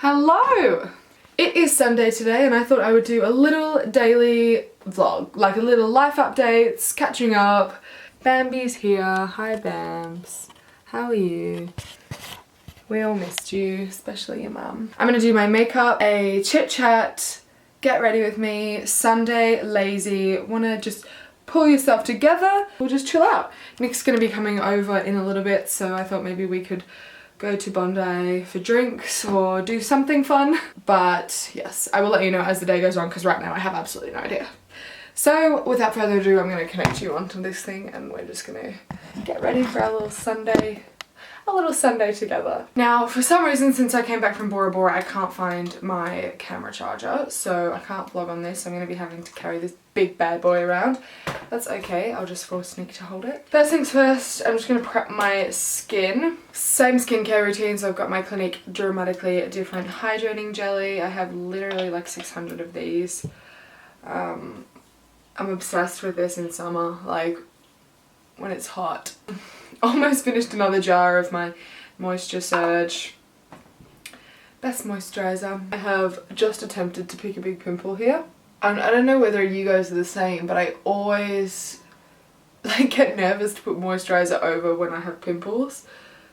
Hello! It is Sunday today and I thought I would do a little daily vlog, like a little life updates, catching up. Bambi's here. Hi Bams. How are you? We all missed you, especially your mum. I'm gonna do my makeup, a chit chat, get ready with me, Sunday, lazy, wanna just pull yourself together. We'll just chill out. Nick's gonna be coming over in a little bit, so I thought maybe we could go to Bondi for drinks or do something fun. But yes, I will let you know as the day goes on because right now I have absolutely no idea. So without further ado, I'm going to connect you onto this thing and we're just going to get ready for our little Sunday together. Now, for some reason, since I came back from Bora Bora, I can't find my camera charger, so I can't vlog on this. I'm going to be having to carry this big bad boy around. That's okay, I'll just force Nick to hold it. First things first, I'm just going to prep my skin. Same skincare routine, so I've got my Clinique Dramatically Different Hydrating Jelly. I have literally like 600 of these. I'm obsessed with this in summer, like when it's hot. Almost finished another jar of my Moisture Surge Best Moisturiser. I have just attempted to pick a big pimple here. And I don't know whether you guys are the same, but I always like get nervous to put moisturiser over when I have pimples.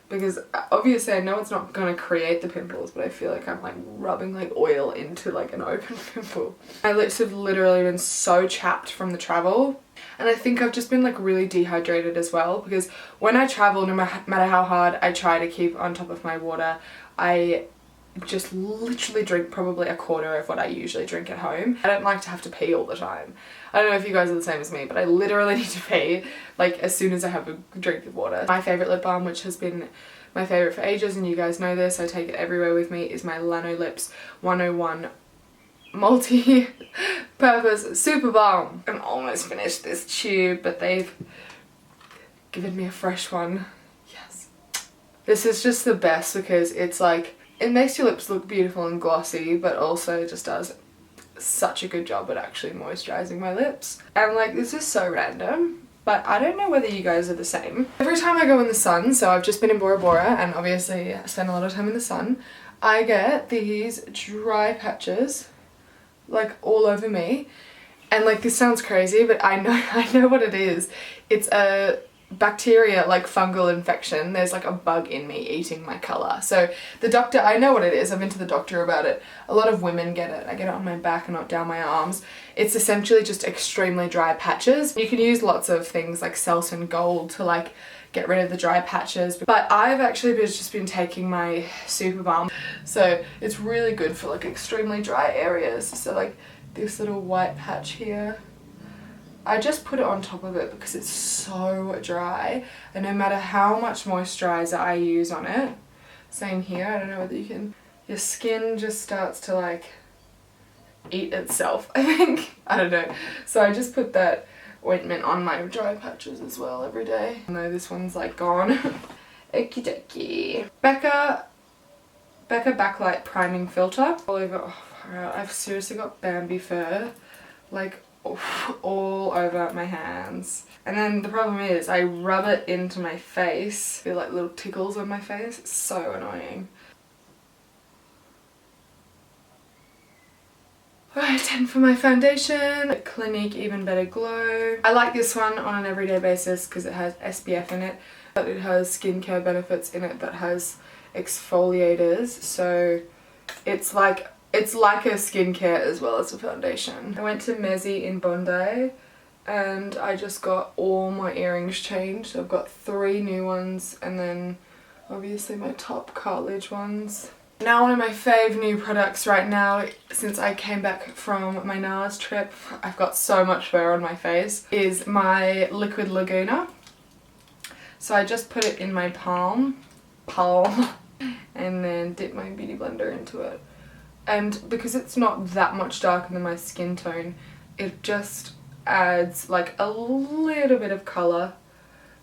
Because obviously I know it's not going to create the pimples, but I feel like I'm like rubbing like oil into like an open pimple. My lips have literally been so chapped from the travel. And I think I've just been like really dehydrated as well, because when I travel, no matter how hard I try to keep on top of my water, I just literally drink probably a quarter of what I usually drink at home. I don't like to have to pee all the time. I don't know if you guys are the same as me, but I literally need to pee like as soon as I have a drink of water. My favourite lip balm, which has been my favourite for ages, and you guys know this, I take it everywhere with me, is my Lanolips 101 multi-purpose super balm. I'm almost finished this tube, but they've given me a fresh one. Yes. This is just the best because it's like, it makes your lips look beautiful and glossy, but also just does such a good job at actually moisturizing my lips. And like, this is so random, but I don't know whether you guys are the same. Every time I go in the sun, so I've just been in Bora Bora and obviously I spend a lot of time in the sun, I get these dry patches like all over me. And like, this sounds crazy, but I know what it is. It's a bacteria, like fungal infection. There's like a bug in me eating my colour. So the doctor, I know what it is, I've been to the doctor about it. A lot of women get it. I get it on my back and not down my arms. It's essentially just extremely dry patches. You can use lots of things like Selsun Gold to like get rid of the dry patches, but I've actually just been taking my super balm, so it's really good for like extremely dry areas. So like this little white patch here, I just put it on top of it because it's so dry, and no matter how much moisturizer I use on it, same here, I don't know whether you can, your skin just starts to like eat itself, I think. I don't know. So I just put that ointment on my dry patches as well every day. I know this one's like gone. Okie dokie. Becca Backlight Priming Filter. All over, oh, I've seriously got Bambi fur like all over my hands. And then the problem is I rub it into my face. I feel like little tickles on my face. It's so annoying. Alright, and for my foundation, Clinique Even Better Glow. I like this one on an everyday basis because it has SPF in it, but it has skincare benefits in it that has exfoliators, so it's like a skincare as well as a foundation. I went to Mercier in Bondi and I just got all my earrings changed. So I've got 3 new ones and then obviously my top cartilage ones. Now one of my fave new products right now, since I came back from my NARS trip, I've got so much fur on my face, is my Liquid Laguna. So I just put it in my palm, and then dip my beauty blender into it. And because it's not that much darker than my skin tone, it just adds like a little bit of colour,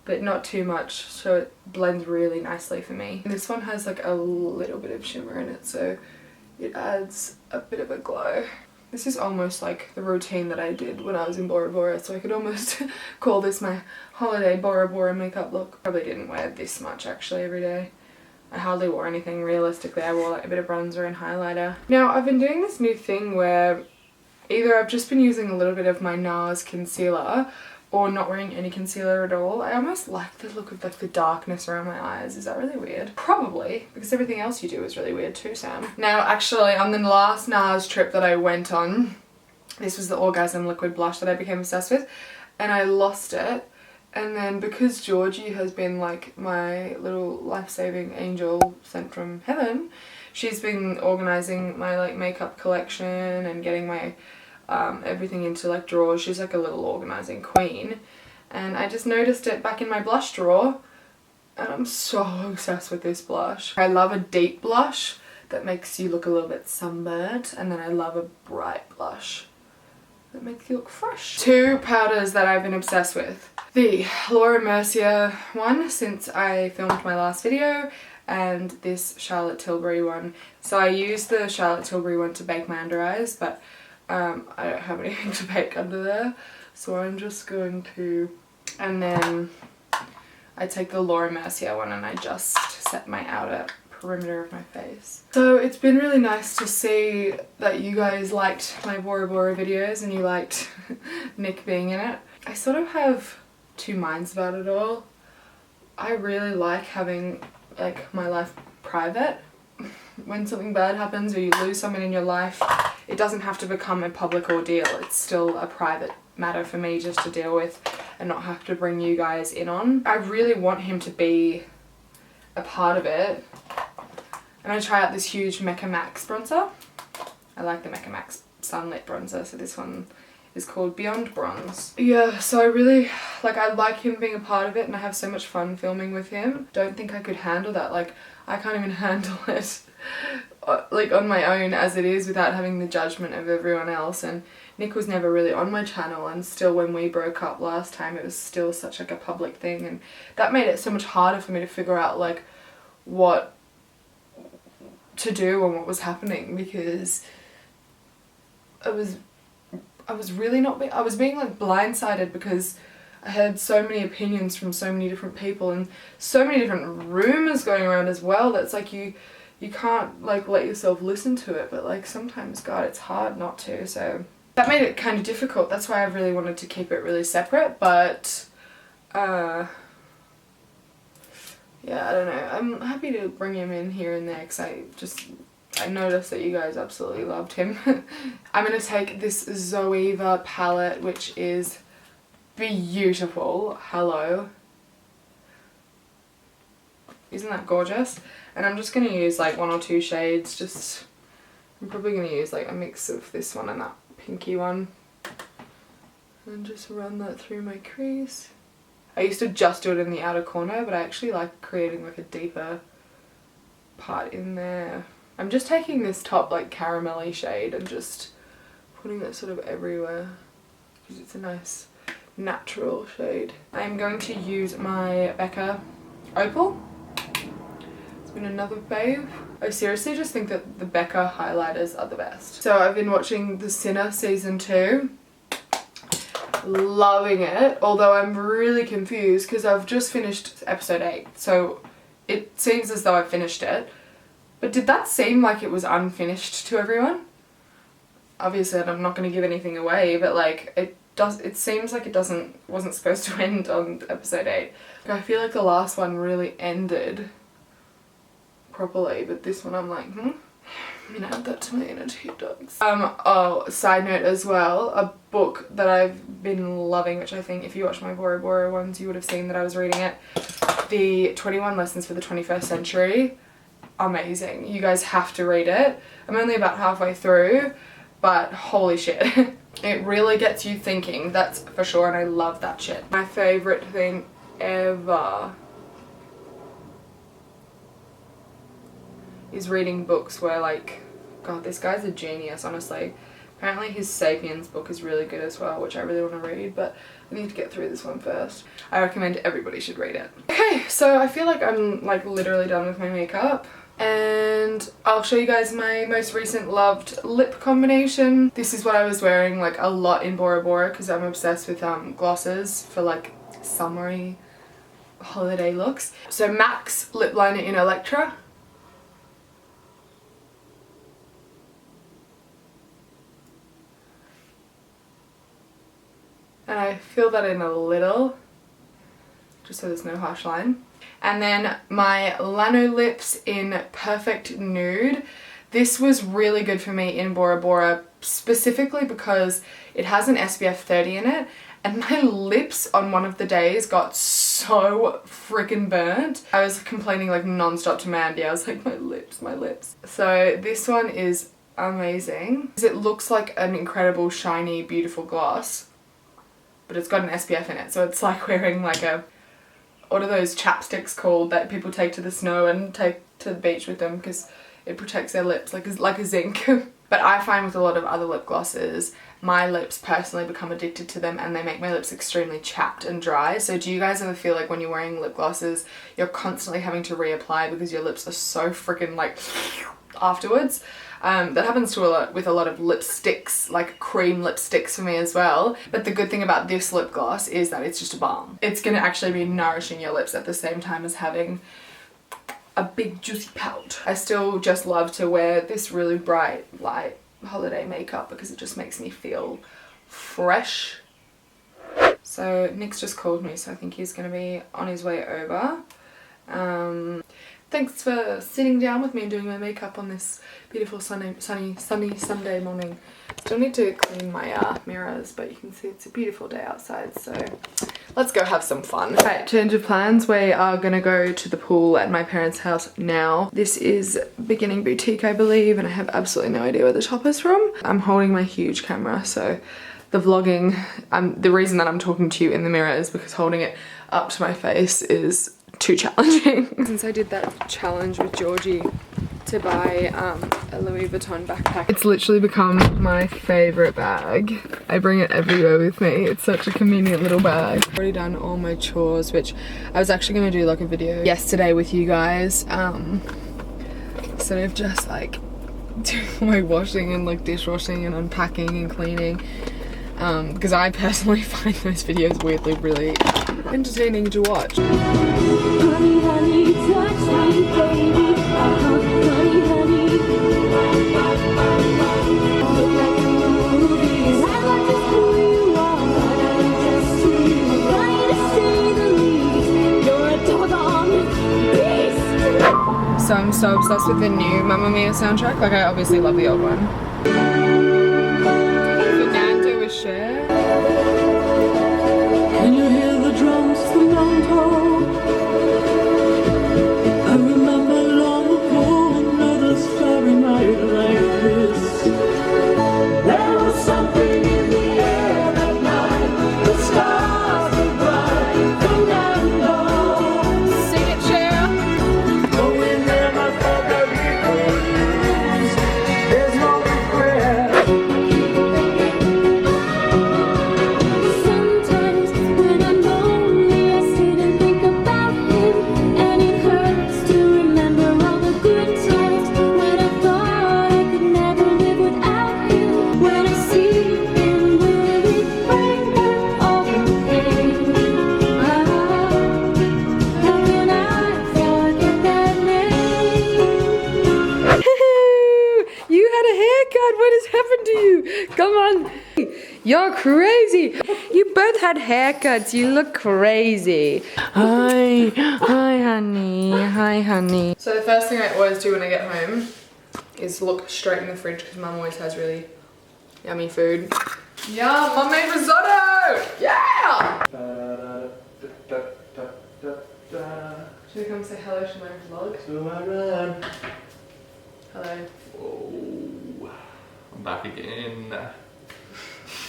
but not too much, so it blends really nicely for me. And this one has like a little bit of shimmer in it, so it adds a bit of a glow. This is almost like the routine that I did when I was in Bora Bora, so I could almost call this my holiday Bora Bora makeup look. Probably didn't wear this much actually every day. I hardly wore anything realistically. I wore like a bit of bronzer and highlighter. Now I've been doing this new thing where either I've just been using a little bit of my NARS concealer or not wearing any concealer at all. I almost like the look of like the darkness around my eyes. Is that really weird? Probably, because everything else you do is really weird too, Sam. Now actually on the last NARS trip that I went on, this was the Orgasm liquid blush that I became obsessed with, and I lost it. And then because Georgie has been like my little life-saving angel sent from heaven, she's been organising my like makeup collection and getting my everything into like drawers. She's like a little organising queen. And I just noticed it back in my blush drawer and I'm so obsessed with this blush. I love a deep blush that makes you look a little bit sunburned, and then I love a bright blush that makes you look fresh. Two powders that I've been obsessed with. The Laura Mercier one since I filmed my last video, and this Charlotte Tilbury one. So I used the Charlotte Tilbury one to bake my under eyes, but I don't have anything to bake under there, so I'm just going to, and then I take the Laura Mercier one and I just set my outer perimeter of my face. So it's been really nice to see that you guys liked my Bora Bora videos and you liked Nick being in it. I sort of have two minds about it all. I really like having like my life private. When something bad happens or you lose someone in your life, it doesn't have to become a public ordeal. It's still a private matter for me just to deal with and not have to bring you guys in on. I really want him to be a part of it. I'm going to try out this huge Mecca Max bronzer. I like the Mecca Max Sunlit bronzer, so this one is called Beyond Bronze. Yeah, so I really, like, I like him being a part of it and I have so much fun filming with him. Don't think I could handle that. Like, I can't even handle it like on my own as it is without having the judgment of everyone else. And Nick was never really on my channel, and still when we broke up last time it was still such like a public thing, and that made it so much harder for me to figure out like what to do and what was happening, because I was really not I was being like blindsided because I had so many opinions from so many different people and so many different rumors going around as well. That's like you can't like let yourself listen to it, but like sometimes, God, it's hard not to. So that made it kind of difficult. That's why I really wanted to keep it really separate, but yeah, I don't know. I'm happy to bring him in here and there because I noticed that you guys absolutely loved him. I'm going to take this Zoeva palette, which is beautiful. Hello. Isn't that gorgeous? And I'm just going to use like one or two shades. I'm probably going to use like a mix of this one and that pinky one. And just run that through my crease. I used to just do it in the outer corner, but I actually like creating like a deeper part in there. I'm just taking this top like caramelly shade and just putting it sort of everywhere because it's a nice natural shade. I'm going to use my Becca Opal. It's been another fave. I seriously just think that the Becca highlighters are the best. So I've been watching The Sinner season 2. Loving it, although I'm really confused because I've just finished episode 8, so it seems as though I finished it. But did that seem like it was unfinished to everyone? Obviously I'm not going to give anything away, but like it seems like it wasn't supposed to end on episode 8. I feel like the last one really ended properly, but this one I'm like, I'm gonna add that to my inner two dogs. Oh, side note as well, a book that I've been loving, which I think if you watch my Bora Bora ones you would have seen that I was reading it. The 21 Lessons for the 21st Century. Amazing. You guys have to read it. I'm only about halfway through, but holy shit. It really gets you thinking, that's for sure, and I love that shit. My favourite thing ever is reading books where like, God, this guy's a genius, honestly. Apparently his Sapiens book is really good as well, which I really want to read, but I need to get through this one first. I recommend everybody should read it. Okay, so I feel like I'm like literally done with my makeup, and I'll show you guys my most recent loved lip combination. This is what I was wearing like a lot in Bora Bora because I'm obsessed with glosses for like summery holiday looks. So MAC's lip liner in Electra. And I fill that in a little, just so there's no harsh line. And then my Lano lips in Perfect Nude. This was really good for me in Bora Bora, specifically because it has an SPF 30 in it, and my lips on one of the days got so freaking burnt. I was complaining like non-stop to Mandy. I was like, my lips, my lips. So this one is amazing. It looks like an incredible, shiny, beautiful gloss, but it's got an SPF in it. So it's like wearing like a, what are those chapsticks called that people take to the snow and take to the beach with them because it protects their lips like a zinc. But I find with a lot of other lip glosses, my lips personally become addicted to them and they make my lips extremely chapped and dry. So do you guys ever feel like when you're wearing lip glosses, you're constantly having to reapply because your lips are so freaking like afterwards? That happens to with a lot of lipsticks, like cream lipsticks for me as well. But the good thing about this lip gloss is that it's just a balm. It's going to actually be nourishing your lips at the same time as having a big juicy pout. I still just love to wear this really bright, light holiday makeup because it just makes me feel fresh. So Nick's just called me, so I think he's going to be on his way over. Thanks for sitting down with me and doing my makeup on this beautiful sunny Sunday morning. Still need to clean my mirrors, but you can see it's a beautiful day outside, so let's go have some fun. Right, change of plans. We are gonna go to the pool at my parents' house now. This is Beginning Boutique, I believe, and I have absolutely no idea where the shop is from. I'm holding my huge camera, so the vlogging, the reason that I'm talking to you in the mirror is because holding it up to my face is too challenging. Since I did that challenge with Georgie to buy a Louis Vuitton backpack, it's literally become my favorite bag. I bring it everywhere with me. It's such a convenient little bag. I've already done all my chores, which I was actually going to do like a video yesterday with you guys, instead of just like doing my washing and like dishwashing and unpacking and cleaning, because I personally find those videos weirdly really entertaining to watch. Honey, honey, touch me, baby. Honey, honey. Look like a movie. I like just who you are. Just who you are. To say the least. You're a doggone beast. So I'm so obsessed with the new Mamma Mia soundtrack. Like I obviously love the old one. Fernando with Cher. Can you hear the drums, the long toll? I remember long ago another starry night like this. There was something in the air that night. The stars were bright. Fernando, Sing it, Cher. oh, we never thought that we could lose. There's no regret. Sometimes when I'm lonely, I sit and think about him, and it hurts to remember all the good times when I thought I could never live without him. When I see him, will it bring back all the pain? How can I forget that name? You had a haircut. What has happened to you? Come on. You're crazy. You both had haircuts. You look crazy. Hi. Hi, honey. Hi, honey. So the first thing I always do when I get home is look straight in the fridge because Mum always has really yummy food. Yum, Mum made risotto. Yeah. Should we come say hello to my vlog? To my run. Hello. Oh, I'm back again.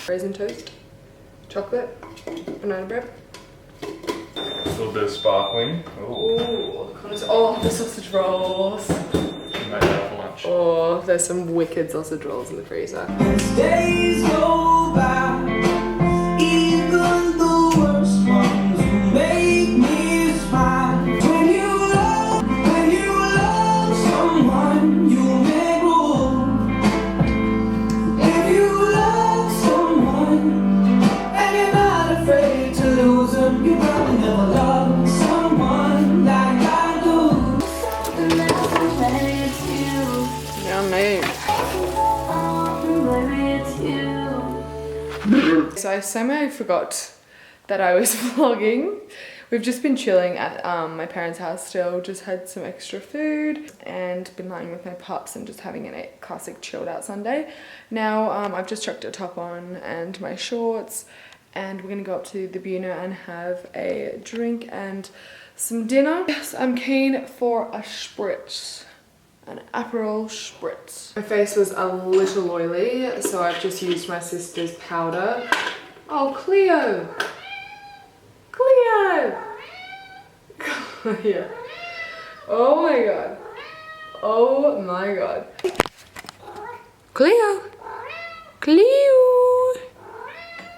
Raisin toast, chocolate, banana bread. A little bit of sparkling. Oh, Oh, the sausage rolls. made that for lunch. Oh, there's some wicked sausage rolls in the freezer. Days go by, even the worst ones will make me smile. When you love someone, you make room. If you love someone and you're not afraid to lose them, you probably never loved someone like I do. Something else, maybe it's you. Yummy. Maybe it's you. so I semi forgot that I was vlogging. We've just been chilling at my parents' house still, just had some extra food and been lying with my pups and just having a classic chilled out Sunday. Now I've just chucked a top on and my shorts, and we're gonna go up to the Buna and have a drink and some dinner. Yes, I'm keen for a spritz. An Aperol spritz. My face was a little oily, so I've just used my sister's powder. Oh, Cleo! Cleo! Cleo. Oh my god. Oh my god. Cleo! Cleo!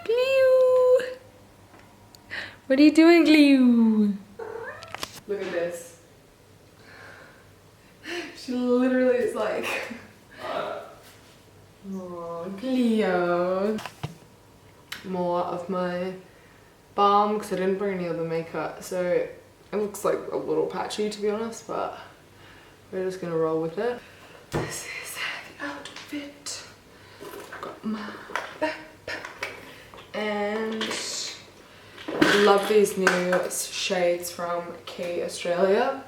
Cleo! What are you doing, Cleo? Look at this. She literally is like, oh, Cleo. More of my balm, because I didn't bring any other makeup, so it looks like a little patchy to be honest, but we're just gonna roll with it. This is the outfit. I've got my backpack, and I love these new shades from Key Australia.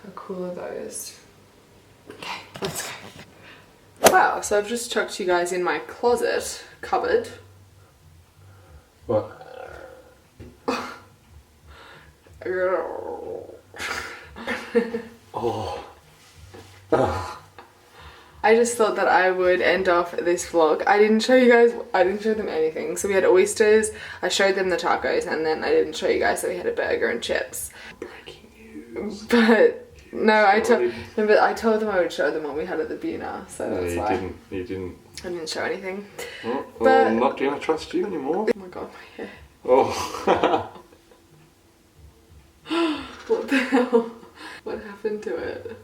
How cool are those? Okay, let's go. Wow, so I've just chucked you guys in my cupboard. What? Oh. I just thought that I would end off this vlog. I didn't show them anything. So we had oysters, I showed them the tacos, and then I didn't show you guys that we had a burger and chips. Breaking news. But no, I told them I would show them what we had at the Buna, so No, that's you why. didn't. You didn't. I didn't show anything. Oh, But- well, I'm not gonna trust you anymore. Oh my god, my hair. Oh. What the hell? What happened to it?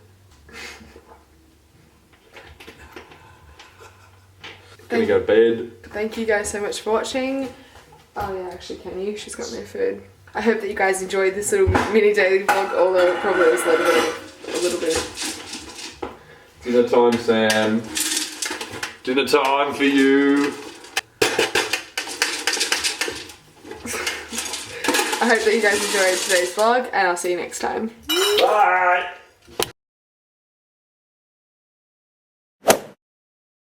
Gonna go to bed. Thank you guys so much for watching. Oh yeah, actually can you? She's got no food. I hope that you guys enjoyed this little mini daily vlog, although it probably was a little bit. Dinner time, Sam. Dinner time for you. I hope that you guys enjoyed today's vlog, and I'll see you next time. Bye.